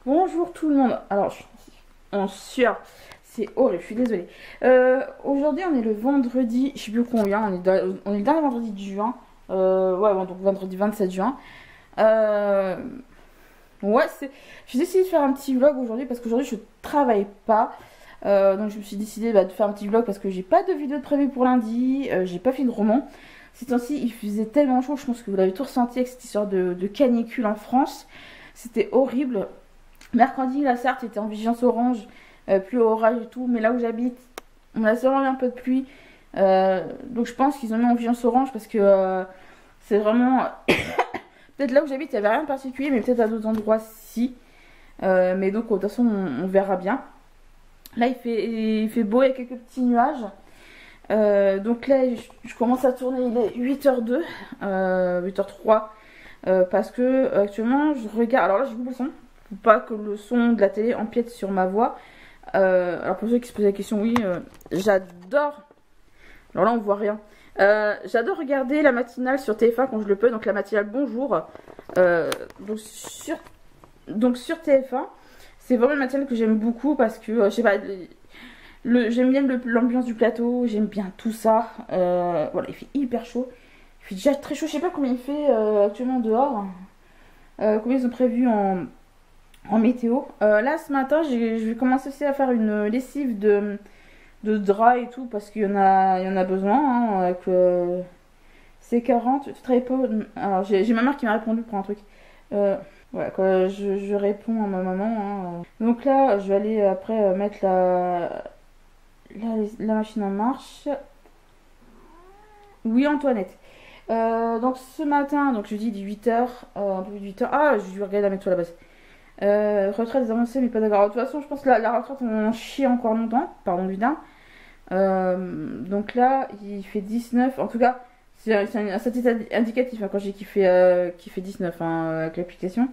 Bonjour tout le monde. Alors, on sueur. C'est horrible, je suis désolée. Aujourd'hui, on est le vendredi, je sais plus combien, on est le dernier vendredi du juin. Ouais, bon, donc vendredi 27 juin. Euh, ouais, j'ai décidé de faire un petit vlog aujourd'hui parce qu'aujourd'hui, je travaille pas. Donc, je me suis décidé de faire un petit vlog parce que j'ai pas de vidéo de prévu pour lundi. J'ai pas fait de roman. Ces temps-ci, il faisait tellement chaud, je pense que vous l'avez tout ressenti avec cette histoire de canicule en France. C'était horrible. Mercredi, la Sarthe était en vigilance orange, pluie au orage et tout, mais là où j'habite, on a seulement eu un peu de pluie. Donc je pense qu'ils ont mis en vigilance orange parce que c'est vraiment... peut-être là où j'habite, il n'y avait rien de particulier, mais peut-être à d'autres endroits, si. Mais donc, de toute façon, on verra bien. Là, il fait beau, il y a quelques petits nuages. Donc là, je commence à tourner, il est 8h02, 8h03, parce que actuellement, je regarde... Alors là, j'ai coupé le son. Pour pas que le son de la télé empiète sur ma voix. Alors pour ceux qui se posent la question, oui, j'adore. Alors là on voit rien. J'adore regarder la matinale sur TF1 quand je le peux. Donc la matinale Bonjour. Donc sur TF1, c'est vraiment une matinale que j'aime beaucoup parce que je sais pas, j'aime bien l'ambiance du plateau, j'aime bien tout ça. Voilà, il fait hyper chaud. Il fait déjà très chaud. Je sais pas combien il fait actuellement dehors. Combien ils ont prévu en météo. Là ce matin je vais commencer aussi à faire une lessive de drap et tout parce qu'il y en a besoin hein, avec C40. Tu travailles pas. Alors j'ai ma mère qui m'a répondu pour un truc. Ouais, quand je réponds à ma maman. Donc là je vais aller après mettre la machine en marche. Oui Antoinette. Donc ce matin, donc je dis 8h, un peu plus de 8h. Ah, je vais regarder la météo là-bas. Retraite des avancées mais pas d'accord. De toute façon je pense que la retraite on en chie encore longtemps, pardon du d'un. Donc là il fait 19, en tout cas c'est un statut indicatif hein, quand j'ai qu'il fait 19 hein, avec l'application.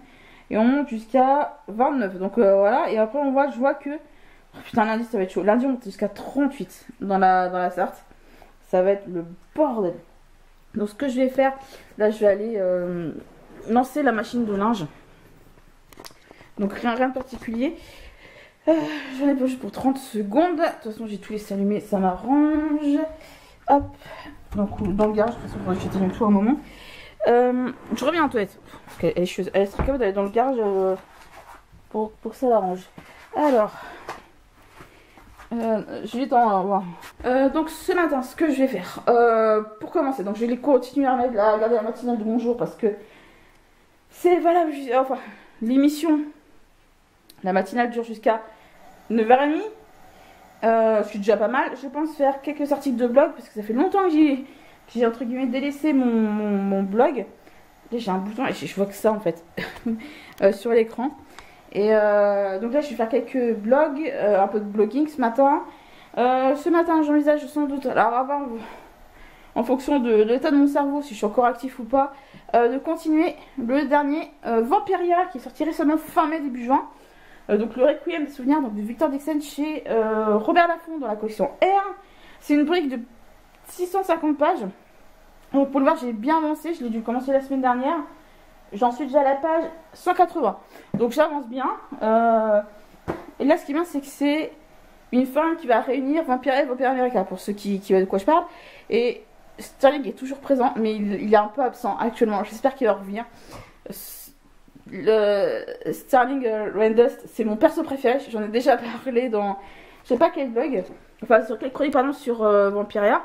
Et on monte jusqu'à 29, donc voilà, et après je vois que, oh, putain lundi ça va être chaud, lundi on monte jusqu'à 38 dans la Sarthe, ça va être le bordel. Donc ce que je vais faire, là je vais aller lancer la machine de linge. Donc rien de particulier. J'en ai pas juste pour 30 secondes. De toute façon, j'ai tout laissé allumer, ça m'arrange. Hop. Donc dans le garage, de toute façon, j'ai tenu tout un moment. Je reviens en toilette. Parce qu'elle est chieuse. Elle serait capable d'aller dans le garage pour que ça l'arrange. Alors. J'ai eu le temps. Donc ce matin, ce que je vais faire. Pour commencer, donc je vais continuer à regarder la matinale de Bonjour parce que c'est valable. Enfin, l'émission. La matinale dure jusqu'à 9h30. Je suis déjà pas mal. Je pense faire quelques articles de blog parce que ça fait longtemps que j'ai entre guillemets délaissé mon blog. Là j'ai un bouton et je vois que ça en fait sur l'écran. Et donc là je vais faire quelques blogs, un peu de blogging ce matin. Ce matin j'envisage sans doute, alors avant, en fonction de l'état de mon cerveau, si je suis encore actif ou pas, de continuer le dernier Vampiria qui est sorti récemment fin mai début juin. Donc le Requiem des souvenirs donc, de Victor Dixon chez Robert Laffont dans la collection R. C'est une brique de 650 pages. Donc pour le voir j'ai bien avancé, je l'ai dû commencer la semaine dernière. J'en suis déjà à la page 180. Donc j'avance bien. Et là ce qui est bien c'est que c'est une femme qui va réunir Vampire et Vampire America pour ceux qui voient de quoi je parle. Et Sterling est toujours présent mais il est un peu absent actuellement. J'espère qu'il va revenir. Le Sterling Randust, c'est mon perso préféré, j'en ai déjà parlé dans je sais pas quel blog, enfin sur quelle chronique pardon sur Vampiria.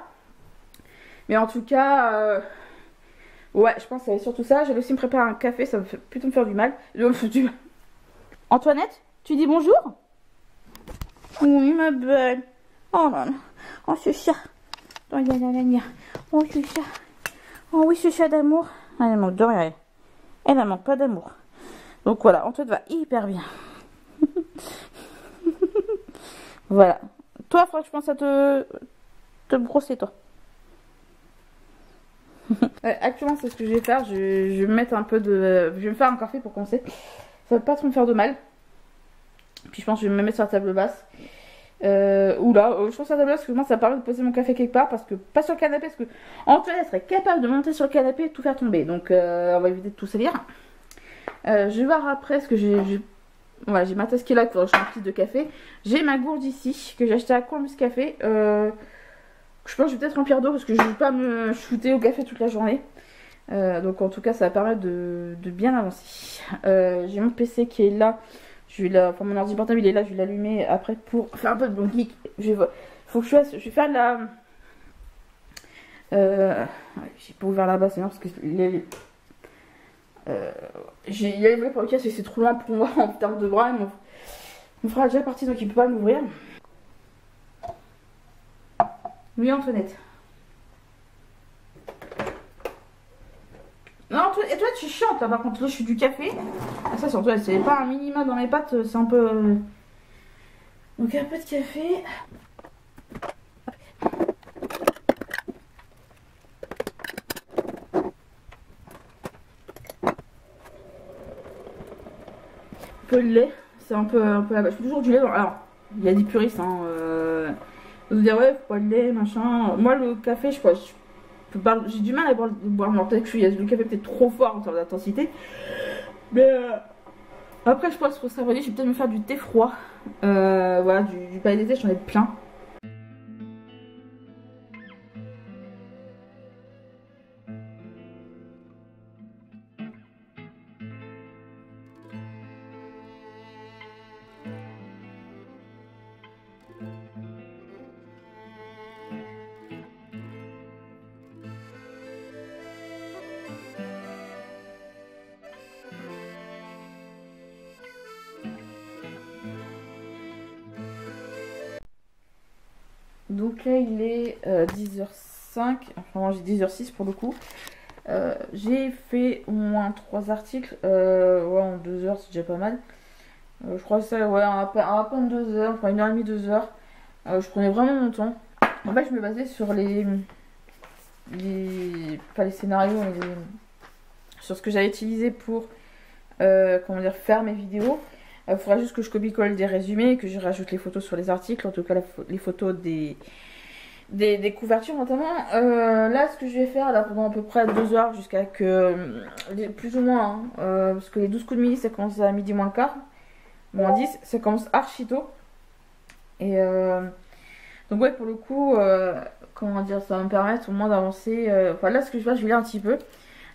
Mais en tout cas ouais, je pense que ça va être surtout ça. J'allais aussi me préparer un café, ça me fait plutôt me faire du mal. Antoinette, tu dis bonjour? Oui ma belle. Oh là là. Oh ce chat. Oh ce chat. Oh oui ce chat d'amour. Elle manque de rien. Elle ne manque pas d'amour. Donc voilà, Antoine va hyper bien. Voilà. Toi, il faudrait que je pense à te brosser, toi. Actuellement, c'est ce que je vais faire. Je vais me mettre un peu de... Je vais me faire un café pour commencer. Ça va pas trop me faire de mal. Puis je pense que je vais me mettre sur la table basse. Oula, je pense à la table basse parce que moi ça permet de poser mon café quelque part. Parce que pas sur le canapé. Parce que Antoine elle serait capable de monter sur le canapé et de tout faire tomber. Donc on va éviter de tout salir. Je vais voir après ce que j'ai Voilà, j'ai ma tasse qui est là pour acheter un petit de café. J'ai ma gourde ici que j'ai acheté à Columbus Café. Je pense que je vais peut-être remplir d'eau parce que je ne vais pas me shooter au café toute la journée. Donc en tout cas, ça va permettre de bien avancer. J'ai mon PC qui est là. Enfin, mon ordi portable il est là. Je vais l'allumer après pour faire un peu de bon geek. Faut que je vais faire de la. J'ai pas ouvert là-bas, c'est bien parce que il y a les volets pour le casse et c'est trop loin pour moi en termes de bras. Mon frère est déjà parti donc il peut pas m'ouvrir. Oui, Antoinette. Non, et toi tu chantes là par contre, là je suis du café. Ah, ça c'est Antoinette, c'est pas un minima dans mes pattes, c'est un peu. Donc un peu de café. Un peu de lait, c'est un peu la base. Je fais toujours du lait. Alors, il y a des puristes, hein. Vous dire, ouais, faut pas de lait, machin. Moi, le café, j'ai du mal à boire. Alors, peut-être que le café peut-être trop fort en termes d'intensité. Mais après, je pense que pour ça, je vais peut-être me faire du thé froid. Voilà, du palais d'été, j'en ai plein. Donc là il est 10h05, enfin moi j'ai 10h06 pour le coup. J'ai fait au moins 3 articles, ouais en 2 heures c'est déjà pas mal. Je crois que ça, ouais à peine 2 heures, enfin 1h30, 2 heures. Je prenais vraiment mon temps. En fait je me basais sur pas les scénarios, mais sur ce que j'avais utilisé pour comment dire, faire mes vidéos. Il faudra juste que je copie-colle des résumés et que je rajoute les photos sur les articles, en tout cas les photos des couvertures notamment. Là, ce que je vais faire là pendant à peu près 2 heures jusqu'à que, plus ou moins, hein, parce que les 12 coups de midi ça commence à midi moins le quart, moins 10, ça commence archi tôt. Et donc ouais, pour le coup, comment dire, ça va me permettre au moins d'avancer. Enfin là, ce que je vais faire, je vais lire un petit peu.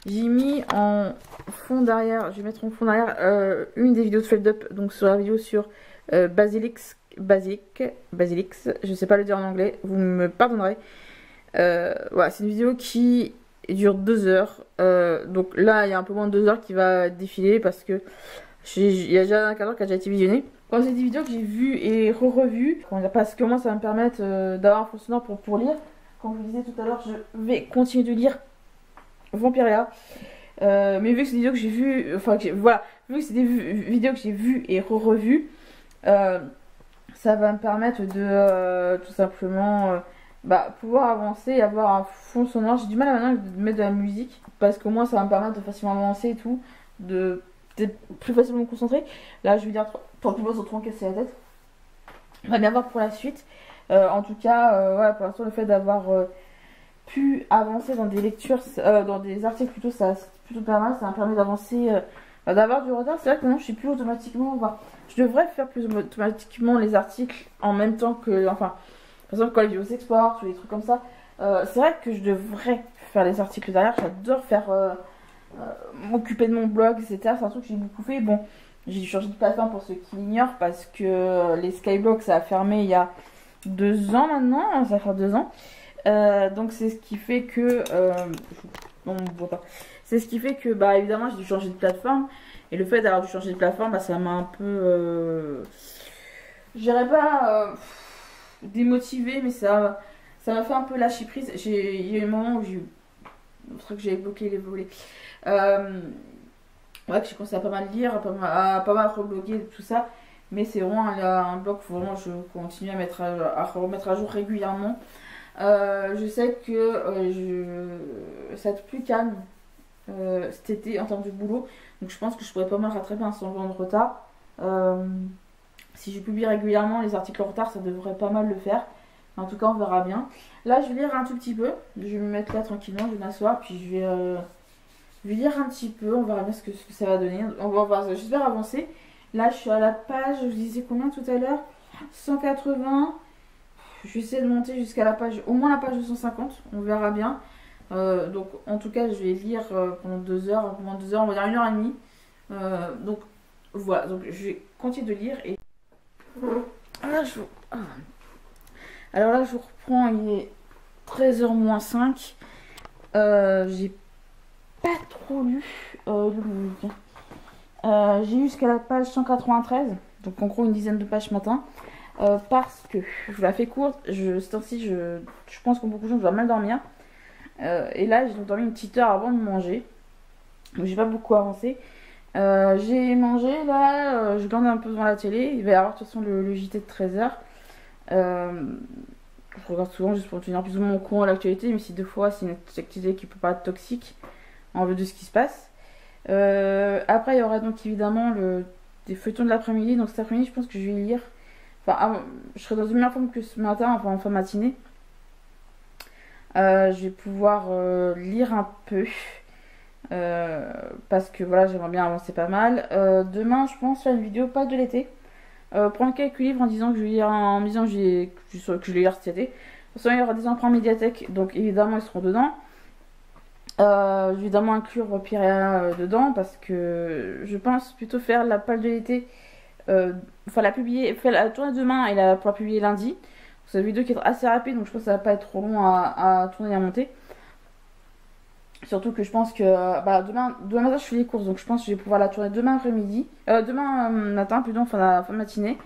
J'ai mis en fond derrière, je vais mettre en fond derrière une des vidéos de Feld Up, donc sur la vidéo sur Basilix, je sais pas le dire en anglais, vous me pardonnerez. Voilà, c'est une vidéo qui dure 2 heures, donc là il y a un peu moins de 2 heures qui va défiler parce que il y a déjà un quart d'heure qui a déjà été visionné. Quand c'est des vidéos que j'ai vues et re-revues, parce que moi ça va me permettre d'avoir un fond sonore pour lire. Comme je vous disais tout à l'heure, je vais continuer de lire Vampiria, mais vu que c'est des vidéos que j'ai vues, enfin voilà, vu que c'est des vidéos que j'ai vues et re-revues, ça va me permettre de tout simplement pouvoir avancer et avoir un fond sonore. J'ai du mal maintenant de mettre de la musique parce qu'au moins ça va me permettre de facilement avancer et tout, de plus facilement me concentrer. Là je vais dire tant que se trop casser la tête. On va bien voir pour la suite. En tout cas, ouais, pour l'instant le fait d'avoir pu avancer dans des lectures, dans des articles plutôt, ça c'est plutôt pas mal, ça m'a permis d'avancer, d'avoir du retard. C'est vrai que maintenant je suis plus automatiquement, je devrais faire plus automatiquement les articles en même temps que, enfin, par exemple quand les vidéos s'exportent ou des trucs comme ça, c'est vrai que je devrais faire les articles derrière, j'adore faire, m'occuper de mon blog, etc. C'est un truc que j'ai beaucoup fait. Bon, j'ai dû changer de plateforme pour ceux qui l'ignorent parce que les Skyblogs ça a fermé il y a 2 ans maintenant, ça va faire 2 ans. Donc c'est ce qui fait que non, on ne voit pas. C'est ce qui fait que évidemment j'ai dû changer de plateforme. Et le fait d'avoir dû changer de plateforme, ça m'a un peu je dirais pas démotivé, mais ça m'a fait un peu lâcher prise. Il y a eu un moment où j'avais bloqué les volets. Ouais, que j'ai commencé à pas mal lire, à pas mal rebloguer tout ça. Mais c'est vraiment un blog où vraiment je continue à remettre à jour régulièrement. Je sais que ça va être plus calme cet été en termes de boulot, donc je pense que je pourrais pas mal rattraper un semblant de retard. Si je publie régulièrement les articles en retard, ça devrait pas mal le faire. En tout cas, on verra bien. Là, je vais lire un tout petit peu. Je vais me mettre là tranquillement, je vais m'asseoir, puis je vais lire un petit peu. On verra bien ce que ça va donner. On va, j'espère avancer. Là, je suis à la page, je vous disais combien tout à l'heure? 180. Je vais essayer de monter jusqu'à la page, au moins la page 250, on verra bien. Donc, en tout cas, je vais lire pendant 2 heures, on va dire 1 h 30. Donc, voilà, donc je vais continuer de lire. Et là, alors là, je vous reprends, il est 13h moins 5. J'ai pas trop lu le bouquin. J'ai eu jusqu'à la page 193, donc en gros une dizaine de pages ce matin, parce que je vous la fais courte, ce temps-ci je pense que beaucoup de gens doivent mal dormir, et là j'ai dormi une petite heure avant de manger, donc j'ai pas beaucoup avancé. J'ai mangé, là je glande un peu devant la télé, il va y avoir de toute façon le JT de 13h. Je regarde souvent juste pour tenir plus ou moins au courant de l'actualité, mais si des fois c'est une activité qui peut pas être toxique en vue de ce qui se passe. Après, il y aura donc évidemment des feuilletons de l'après-midi. Donc cet après-midi, je pense que je vais lire. Enfin, je serai dans une meilleure forme que ce matin, enfin en fin de matinée. Je vais pouvoir lire un peu. Parce que voilà, j'aimerais bien avancer pas mal. Demain, je pense faire une vidéo pas de l'été. Prendre quelques livres en disant que je vais lire, en me disant que je vais lire cet été. De toute façon, il y aura des emprunts médiathèque, donc évidemment, ils seront dedans. Je vais évidemment inclure Pyréa dedans parce que je pense plutôt faire la palle de l'été, enfin la publier, faire la tourner demain et la pouvoir publier lundi. C'est une vidéo qui est assez rapide, donc je pense que ça va pas être trop long à tourner et à monter. Surtout que je pense que demain matin je fais les courses, donc je pense que je vais pouvoir la tourner demain après-midi, demain matin plutôt, fin de matinée.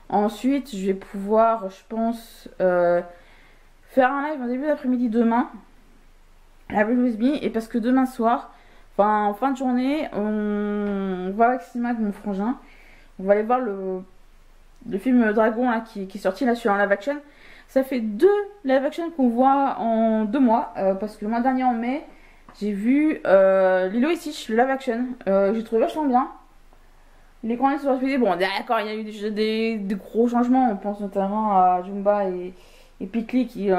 Ensuite je vais pouvoir, je pense, faire un live en début d'après-midi demain. La USB, et parce que demain soir, enfin en fin de journée, on va au cinéma avec mon frangin. On va aller voir le film Dragon là, qui est sorti là sur un live action. Ça fait 2 live action qu'on voit en 2 mois, parce que le mois dernier en mai, j'ai vu Lilo et Stitch, le live action. J'ai trouvé vachement bien. Les grands sur SPD, bon d'accord, il y a eu des gros changements. On pense notamment à Jumba et Pikli qui,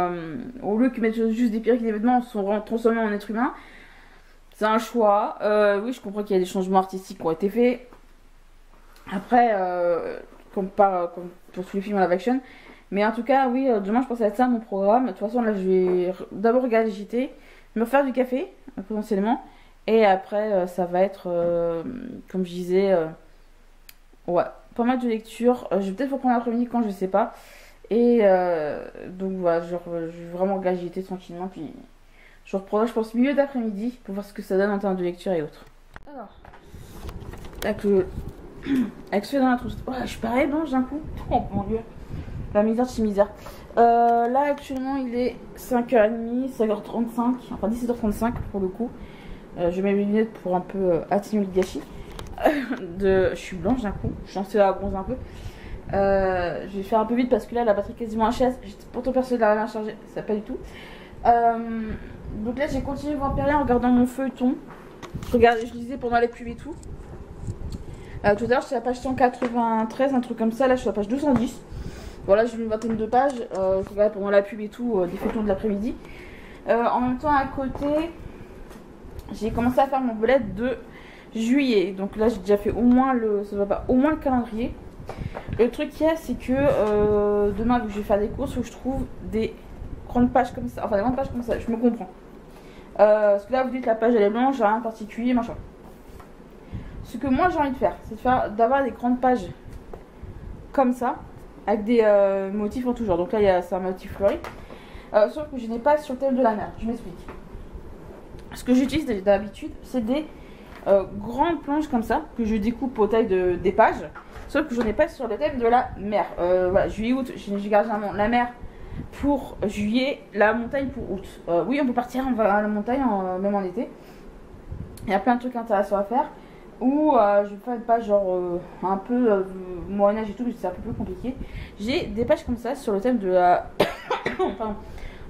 au lieu de mettre juste des perruques et des vêtements, sont transformés en êtres humains. C'est un choix. Oui, je comprends qu'il y a des changements artistiques qui ont été faits. Après, comme pour tous les films en live action. Mais en tout cas, oui, demain je pense à être ça mon programme. De toute façon, là je vais d'abord regarder le JT, me faire du café, potentiellement. Et après, ça va être, comme je disais, ouais, pas mal de lecture. Je vais peut-être reprendre l'après-midi quand je sais pas. Et donc voilà, je vais vraiment regarder JT tranquillement. Puis je reprendrai, je pense, milieu d'après-midi pour voir ce que ça donne en termes de lecture et autres. Alors, avec ce dans la trousse. Oh, je suis pareil, non, d'un coup. Oh mon dieu. La misère de chez misère. Là, actuellement, il est 5h30, 5h35, enfin 17h35 pour le coup. Je mets mes lunettes pour un peu atténuer le gâchis. Je suis blanche d'un coup, je suis censée la bronzer un peu. Je vais faire un peu vite parce que là la batterie est quasiment HS. J'étais pourtant persuadée de la rien charger, ça pas du tout. Donc là j'ai continué Vampire en regardant mon feuilleton. Je lisais pendant les pubs et tout. Tout à l'heure j'étais à la page 193, un truc comme ça. Là je suis à la page 210. Voilà, j'ai lu une vingtaine de pages. Je regardais pendant la pub et tout, des feuilletons de l'après-midi. En même temps à côté, j'ai commencé à faire mon bullet de juillet. Donc là j'ai déjà fait au moins le calendrier. Le truc qu'il y a, c'est que demain, vu que je vais faire des courses, où je trouve des grandes pages comme ça. Enfin, des grandes pages comme ça, je me comprends. Parce que là, vous dites la page elle est blanche, rien de particulier, machin. Ce que moi j'ai envie de faire, c'est d'avoir des grandes pages comme ça, avec des motifs en tout genre. Donc là, c'est un motif fleuri. Sauf que je n'ai pas sur le thème de la mer. Je m'explique. Ce que j'utilise d'habitude, c'est des grandes planches comme ça, que je découpe aux tailles des pages. Sauf que je n'ai pas sur le thème de la mer. Voilà, juillet-août, j'ai gardé la mer pour juillet, la montagne pour août. Oui, on peut partir à la montagne, même en été. Il y a plein de trucs intéressants à faire. Ou je vais faire une page genre un peu Moyen-Âge et tout, mais c'est un peu plus compliqué. J'ai des pages comme ça sur le thème de la, pardon,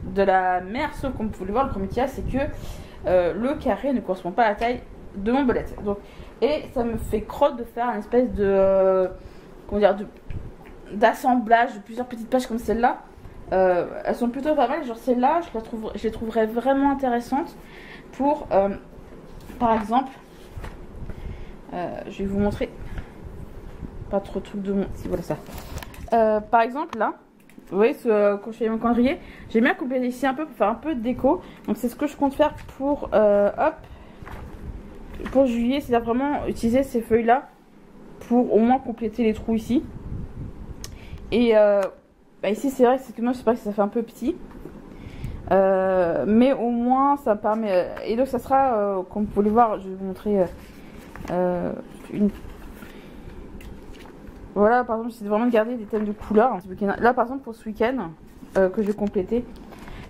de la mer. Sauf comme vous pouvez le voir, le premier qu'il y a, c'est que le carré ne correspond pas à la taille de mon belette. Donc, et ça me fait crotte de faire une espèce de comment dire, d'assemblage de plusieurs petites pages comme celle-là. Elles sont plutôt pas mal. Genre celle-là, je les trouverais vraiment intéressantes pour par exemple, je vais vous montrer. pas trop de trucs de mon... Si, voilà ça. Par exemple, là, vous voyez, quand je fais mon calendrier, j'ai bien complété ici un peu pour faire un peu de déco. Donc c'est ce que je compte faire pour, pour juillet, c'est-à-dire vraiment utiliser ces feuilles-là pour au moins compléter les trous ici. Et bah ici, c'est vrai que c'est que moi, je sais pas que ça fait un peu petit. Mais au moins, ça permet... Et donc ça sera, comme vous pouvez le voir, je vais vous montrer une... Voilà, par exemple, c'est vraiment de garder des thèmes de couleurs. Là, par exemple, pour ce week-end, que je vais compléter.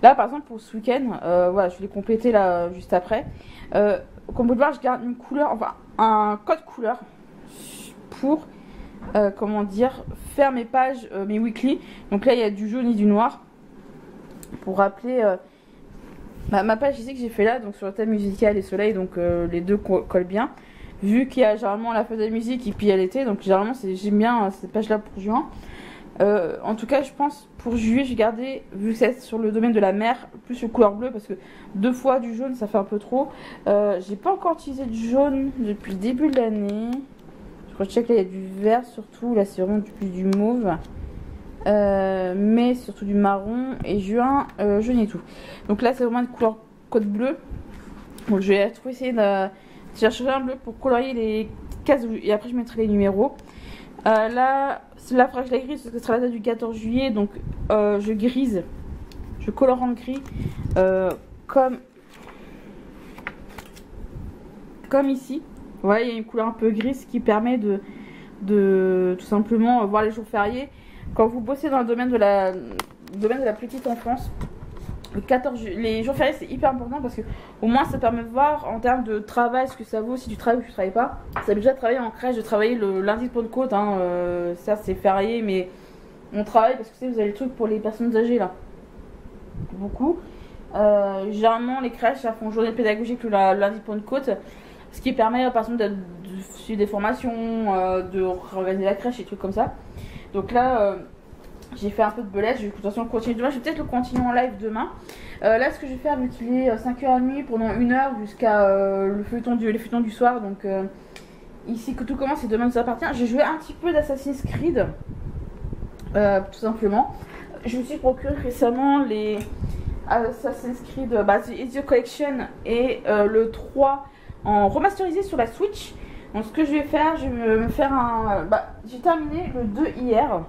Là, par exemple, pour ce week-end, voilà, je vais les compléter là, juste après. Comme vous pouvez le voir, je garde une couleur, enfin, un code couleur pour, comment dire, faire mes pages, mes weekly. Donc là, il y a du jaune et du noir. Pour rappeler ma page ici que j'ai fait là, donc sur le thème musical et soleil, donc les deux collent bien. Vu qu'il y a généralement la fête de la musique et puis il y a l'été, donc généralement j'aime bien cette page là pour juin. En tout cas, je pense pour juillet, j'ai gardé, vu que c'est sur le domaine de la mer, plus le couleur bleue parce que 2 fois du jaune ça fait un peu trop. J'ai pas encore utilisé du jaune depuis le début de l'année. Je crois que là il y a du vert surtout, là c'est vraiment plus du mauve. Mais surtout du marron et juin, jaune et tout. Donc là c'est vraiment une couleur code bleu. Donc je vais essayer de chercher un bleu pour colorier les cases et après je mettrai les numéros. Là la fraîche la grise parce que ce sera la date du 14 juillet, donc je grise, je colore en gris comme ici. Voilà, il y a une couleur un peu grise qui permet de tout simplement voir les jours fériés. Quand vous bossez dans le domaine de la petite enfance, les jours fériés c'est hyper important parce que au moins ça permet de voir en termes de travail ce que ça vaut si tu travailles ou tu travailles pas. Ça déjà de travailler en crèche, de travailler le lundi de Pentecôte, hein, ça c'est férié mais on travaille parce que vous avez le truc pour les personnes âgées là. Beaucoup. Généralement les crèches ça font journée pédagogique le lundi de Pentecôte. Ce qui permet par exemple de suivre des formations, de organiser la crèche et des trucs comme ça. Donc là, j'ai fait un peu de belette, je vais de toute façon continuer demain, je vais peut-être le continuer en live demain. Là, ce que je vais faire, vu qu'il est 5h30 pendant 1 heure jusqu'à les feuilletons du soir, donc ici que tout commence et demain nous appartient. J'ai joué un petit peu d'Assassin's Creed, tout simplement. Je me suis procuré récemment les Assassin's Creed The Ezio Collection et le 3 en remasterisé sur la Switch. Donc ce que je vais faire, je vais me faire un... j'ai terminé le 2 hier.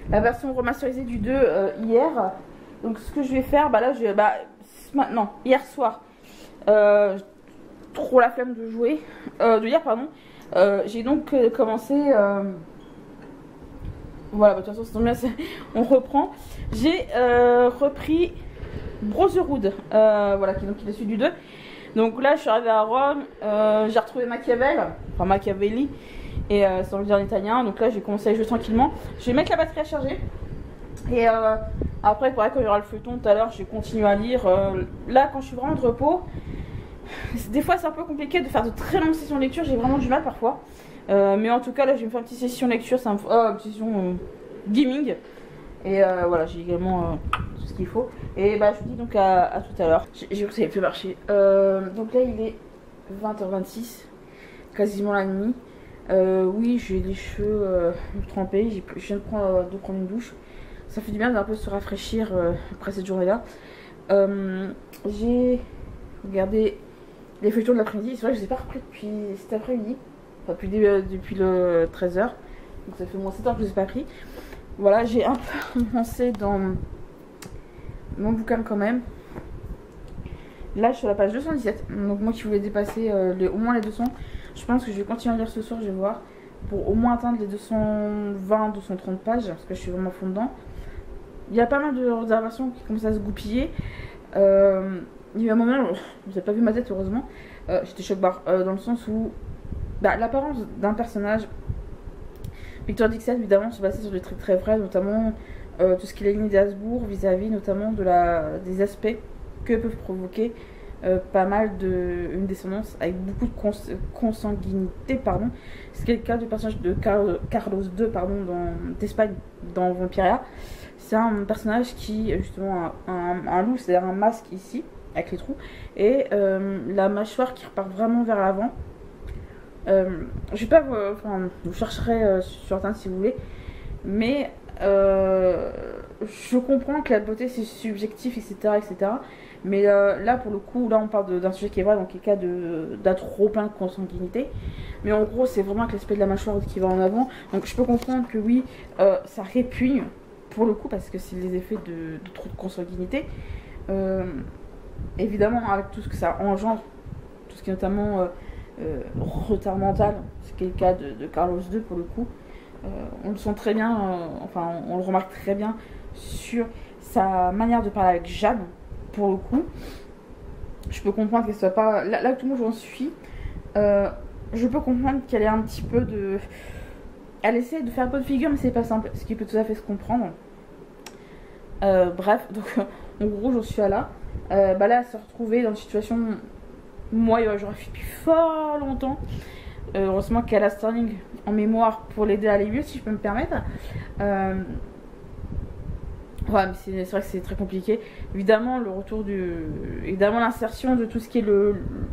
La version remasterisée du 2 hier. Donc ce que je vais faire, là je maintenant, hier soir, trop la flemme de jouer. De hier, pardon. J'ai donc commencé... voilà, de toute façon, c'est bien, on reprend. J'ai repris Brotherhood, voilà, qui est celui du 2. Donc là, je suis arrivée à Rome, j'ai retrouvé Machiavelli, et c'est en italien. Donc là, j'ai commencé à jouer tranquillement. Je vais mettre la batterie à charger. Et après, pareil, quand il y aura le feuilleton tout à l'heure, je vais continuer à lire. Là, quand je suis vraiment de repos, des fois, c'est un peu compliqué de faire de très longues sessions de lecture. J'ai vraiment du mal parfois. Mais en tout cas, là, je vais me faire une petite session lecture, une session gaming. Et voilà, j'ai également tout ce qu'il faut. Et je vous dis donc à tout à l'heure. J'ai vu que ça avait fait marcher. Donc là, il est 20h26, quasiment la nuit. Oui, j'ai les cheveux trempés. Je viens de prendre une douche. Ça fait du bien d'un peu se rafraîchir après cette journée-là. J'ai regardé les feuilletons de l'après-midi. C'est vrai que je les ai pas repris depuis cet après-midi. Enfin, depuis le 13h. Donc ça fait moins 7 heures que je les ai pas pris. Voilà, j'ai un peu avancé dans mon bouquin quand même. Là, je suis sur la page 217. Donc moi qui voulais dépasser au moins les 200, je pense que je vais continuer à lire ce soir, je vais voir. Pour au moins atteindre les 220-230 pages, parce que je suis vraiment à fond dedans. Il y a pas mal de réservations qui commencent à se goupiller. Il y a eu un moment, vous n'avez pas vu ma tête heureusement, j'étais choc-barre, dans le sens où l'apparence d'un personnage... Victor Dixon, évidemment, se basait sur des trucs très vrais, notamment tout ce qui est ligne d'Habsbourg vis-à-vis notamment des aspects que peuvent provoquer pas mal une descendance avec beaucoup de consanguinité, pardon. Ce qui est le cas du personnage de Carlos II, d'Espagne, dans Vampiria. C'est un personnage qui, justement, un loup, c'est-à-dire un masque ici, avec les trous, et la mâchoire qui repart vraiment vers l'avant. Je vais pas enfin, vous chercherez sur internet si vous voulez, mais je comprends que la beauté c'est subjectif, etc., etc. Mais là, pour le coup, là on parle d'un sujet qui est vrai, donc qui est le cas d'un trop plein de consanguinité. Mais en gros, c'est vraiment que l'aspect de la mâchoire qui va en avant. Donc je peux comprendre que oui, ça répugne pour le coup, parce que c'est les effets de trop de consanguinité. Évidemment, avec tout ce que ça engendre, tout ce qui est notamment retard mental, ce qui est le cas de Carlos II pour le coup. On le sent très bien, enfin on le remarque très bien sur sa manière de parler avec Jeanne, pour le coup. Je peux comprendre qu'elle soit pas... Là tout le monde j'en suis, je peux comprendre qu'elle ait un petit peu de... Elle essaie de faire un peu de figure, mais c'est pas simple, ce qui peut tout à fait se comprendre. Bref, donc en gros j'en suis à là. Là elle s'est retrouvée dans une situation... Moi j'aurais fait depuis fort longtemps. Heureusement qu'elle a Sterling en mémoire pour l'aider à aller mieux, si je peux me permettre. Ouais, mais c'est vrai que c'est très compliqué. Évidemment, évidemment l'insertion de tout ce qui est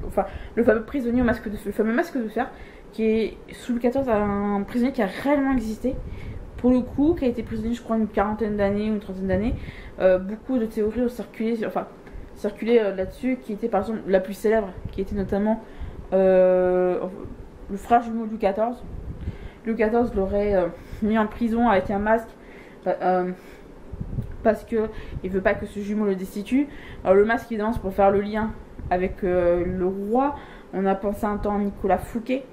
enfin, le fameux prisonnier au masque le fameux masque de fer, qui est sous Louis XIV, un prisonnier qui a réellement existé. Pour le coup, qui a été prisonnier, je crois, une quarantaine d'années ou une trentaine d'années. Beaucoup de théories ont circulé, là-dessus, qui était par exemple la plus célèbre, qui était notamment le frère jumeau de Louis XIV. Louis XIV l'aurait mis en prison avec un masque parce que il veut pas que ce jumeau le destitue. Alors le masque évidemment c'est pour faire le lien avec le roi. On a pensé un temps à Nicolas Fouquet,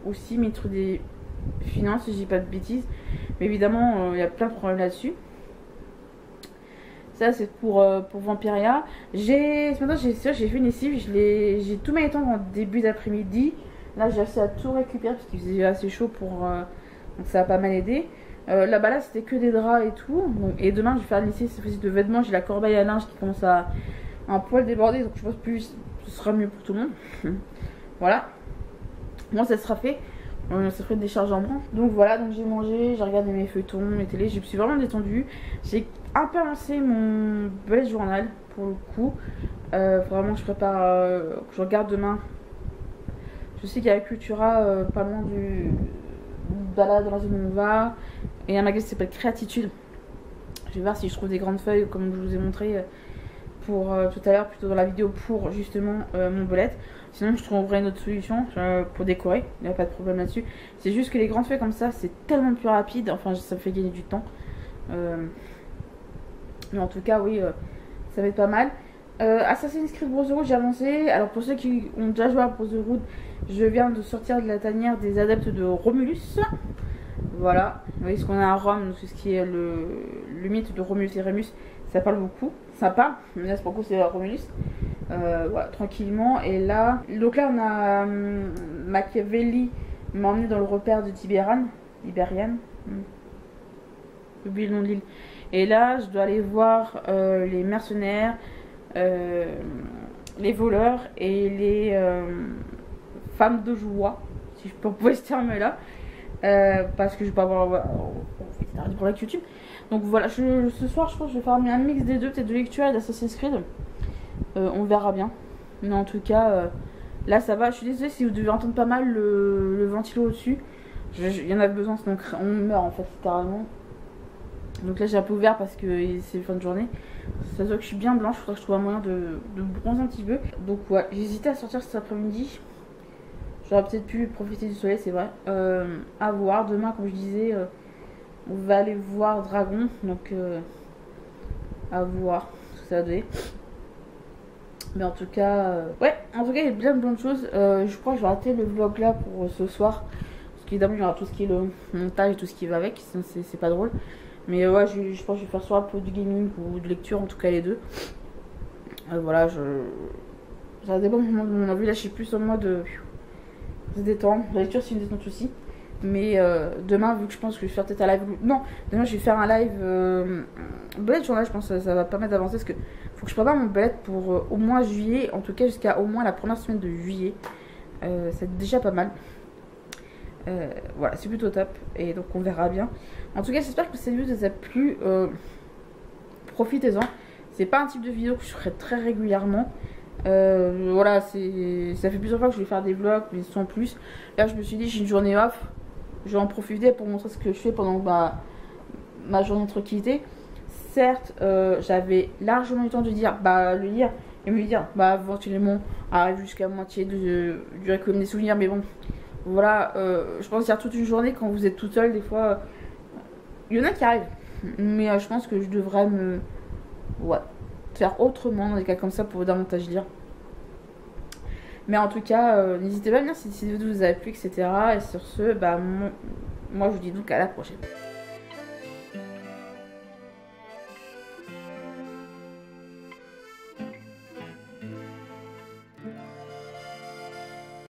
aussi ministre des Finances si je dis pas de bêtises. Mais évidemment il y a plein de problèmes là-dessus. Ça c'est pour Vampiria. Ce matin j'ai fait une lessive, j'ai tout mis en début d'après-midi. Là j'ai assez à tout récupérer parce qu'il faisait assez chaud donc ça a pas mal aidé. Là c'était que des draps et tout. Donc, et demain je vais faire une lessive cette fois-ci de vêtements. J'ai la corbeille à linge qui commence à un poil déborder, donc je pense que ce sera mieux pour tout le monde. Voilà. Moi ça sera fait. Ça ferait des charges en branche. Donc voilà, donc j'ai mangé, j'ai regardé mes feuilletons, mes télés, je me suis vraiment détendue. J'ai un peu lancé mon bullet journal pour le coup. Vraiment je prépare, que je regarde demain. Je sais qu'il y a la Cultura pas loin du balade dans la zone où on va. Et un magasin qui s'appelle Créatitude. Je vais voir si je trouve des grandes feuilles comme je vous ai montré pour tout à l'heure, plutôt dans la vidéo pour justement mon belette. Sinon je trouverai une autre solution pour décorer, il n'y a pas de problème là-dessus. C'est juste que les grandes feuilles comme ça c'est tellement plus rapide, enfin ça me fait gagner du temps. Mais en tout cas oui, ça va être pas mal. Assassin's Creed Brotherhood j'ai avancé. Alors pour ceux qui ont déjà joué à Brotherhood, je viens de sortir de la tanière des adeptes de Romulus. Voilà, vous voyez ce qu'on a à Rome, tout ce qui est le mythe de Romulus et Rémus, ça parle beaucoup. Ça parle, mais là c'est pas beaucoup, c'est Romulus. Voilà, tranquillement. Et là, donc là on a Machiavelli m'a emmené dans le repère de Tiberian. J'ai oublié le nom de l'île. Et là, je dois aller voir les mercenaires, les voleurs et les femmes de joie, si je peux employer ce terme-là. Parce que je vais pas avoir pour la YouTube. Donc voilà, ce soir je pense que je vais faire un mix des deux, peut-être de lecture et d'Assassin's Creed. On verra bien. Mais en tout cas, là ça va. Je suis désolée si vous devez entendre pas mal le ventilo au-dessus. Il y en a besoin, sinon on meurt en fait, littéralement. Donc là j'ai un peu ouvert parce que c'est fin de journée. Ça se voit que je suis bien blanche, il faudrait que je trouve un moyen de bronzer un petit peu. Donc ouais, j'hésitais à sortir cet après-midi. J'aurais peut-être pu profiter du soleil, c'est vrai. À voir. Demain, comme je disais, on va aller voir Dragon. Donc, à voir ce que ça va donner. Mais en tout cas, ouais, en tout cas, il y a plein de choses. Je crois que je vais arrêter le vlog là pour ce soir. Parce qu'évidemment, il y aura tout ce qui est le montage et tout ce qui va avec. Sinon, c'est pas drôle. Mais ouais, je pense que je vais faire soit un peu de gaming ou de lecture, en tout cas les deux. Voilà, ça dépend de mon envie. Là, je suis plus en mode se détendre. La lecture, c'est une détente aussi. Mais demain, vu que je pense que je vais faire peut-être un live. Non, demain, je vais faire un live. Bullet journal, je pense que ça va permettre d'avancer. Parce que faut que je prépare mon bullet pour au moins juillet. En tout cas, jusqu'à au moins la première semaine de juillet. C'est déjà pas mal. Voilà, c'est plutôt top. Et donc, on verra bien. En tout cas, j'espère que cette vidéo vous a plu. Profitez-en. C'est pas un type de vidéo que je ferai très régulièrement. Voilà, ça fait plusieurs fois que je vais faire des vlogs, mais sans plus. Là, je me suis dit, j'ai une journée off, je vais en profiter pour montrer ce que je fais pendant ma journée de tranquillité. Certes, j'avais largement eu le temps de dire, le lire et me dire, éventuellement, arrive jusqu'à moitié du comme des souvenirs, mais bon, voilà, je pense qu'il y a toute une journée quand vous êtes tout seul, des fois, il y en a qui arrivent, mais je pense que je devrais ouais, faire autrement dans des cas comme ça pour davantage lire. Mais en tout cas, n'hésitez pas à me dire si cette vidéo vous a plu, etc. Et sur ce, moi je vous dis donc à la prochaine.